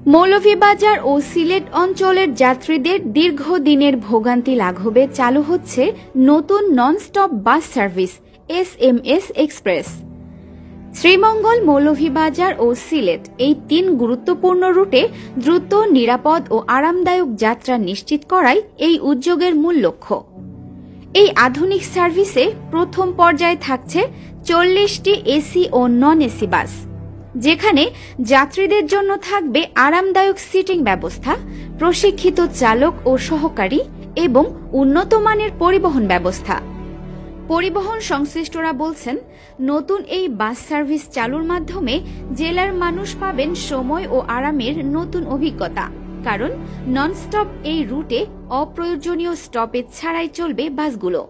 মৌলভীবাজার ও সিলেট অঞ্চলের যাত্রীদের দীর্ঘদিনের ভোগান্তি লাঘবে চালু হচ্ছে নতুন non-stop bus service SMS express. Sreemangal, Moulvibazar ও সিলেট এই তিন গুরুত্বপূর্ণ রুটে দ্রুত, নিরাপদ ও আরামদায়ক যাত্রা নিশ্চিত করাই এই উদ্যোগের মূল লক্ষ্য। এই আধুনিক সার্ভিসে প্রথম পর্যায়ে থাকছে 40টি এসি ও নন এসি বাস, যেখানে যাত্রীদের জন্য থাকবে আরামদায়ক সিটিং ব্যবস্থা, প্রশিক্ষিত চালক ও সহকারী এবং উন্নত মানের পরিবহন ব্যবস্থা। পরিবহন সংশ্লিষ্টরা বলছেন, নতুন এই বাস সার্ভিস চালুর মাধ্যমে জেলার মানুষ পাবেন সময় ও আরামের নতুন অভিজ্ঞতা, কারণ ননস্টপ এই রুটে অপ্রয়োজনীয় স্টপেজ ছাড়াই চলবে বাসগুলো।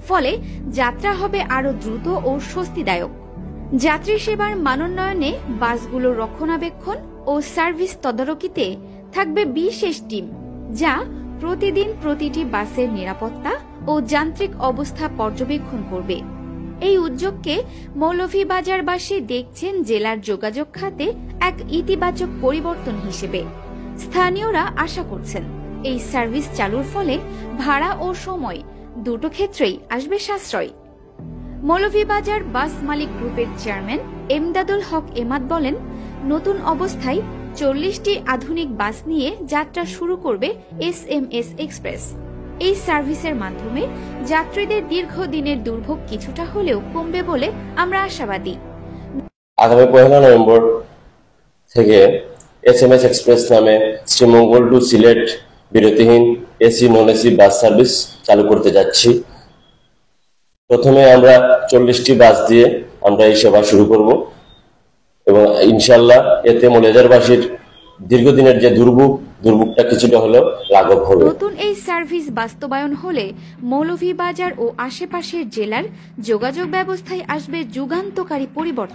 ফলে যাত্রা হবে আরও দ্রুত ও স্বস্তিদায়ক। যাত্রী সেবার মানোন্নয়নে, বাসগুলোর রক্ষণাবেক্ষণ ও সার্ভিস তদারকিতে থাকবে বিশেষ টিম, যা প্রতিদিন প্রতিটি বাসের নিরাপত্তা ও যান্ত্রিক অবস্থা পর্যবেক্ষণ করবে। এই উদ্যোগকে মৌলভীবাজারবাসী দেখছেন জেলার যোগাযোগ খাতে এক ইতিবাচক পরিবর্তন হিসেবে। স্থানীয়রা আশা করছেন, এই সার্ভিস চালুর ফলে ভাড়া ও সময় দুটো ক্ষেত্রেই আসবে সাশ্রয়। মৌলভীবাজার বাস মালিক গ্রুপের চেয়ারম্যান এমদাদুল হক এমাদ বলেন, নতুন অবস্থায় 40টি আধুনিক বাস নিয়ে যাত্রা শুরু করবে SMS এক্সপ্রেস। এই সার্ভিসের মাধ্যমে যাত্রীদের দীর্ঘদিনের দুর্ভোগ কিছুটা হলেও কমবে বলে আমরা আশাবাদী। আগামী 1 নভেম্বর থেকে SMS এক্সপ্রেস নামে শ্রীমঙ্গল টু সিলেট বিরতিহীন AC non AC bus service চালু করতে যাচ্ছি। প্রথমে আমরা 40টি বাস দিয়ে আমরা এই সেবা শুরু করব এবং ইনশাআল্লাহ এতে মৌলভীবাজারবাসীর দীর্ঘদিনের যে দুর্ভোগটা কিছুটা হলেও লাঘব হবে। নতুন এই সার্ভিস বাস্তবায়ন হলে মৌলভীবাজার ও আশেপাশের জেলার যোগাযোগ ব্যবস্থায় আসবে যুগান্তকারী পরিবর্তন।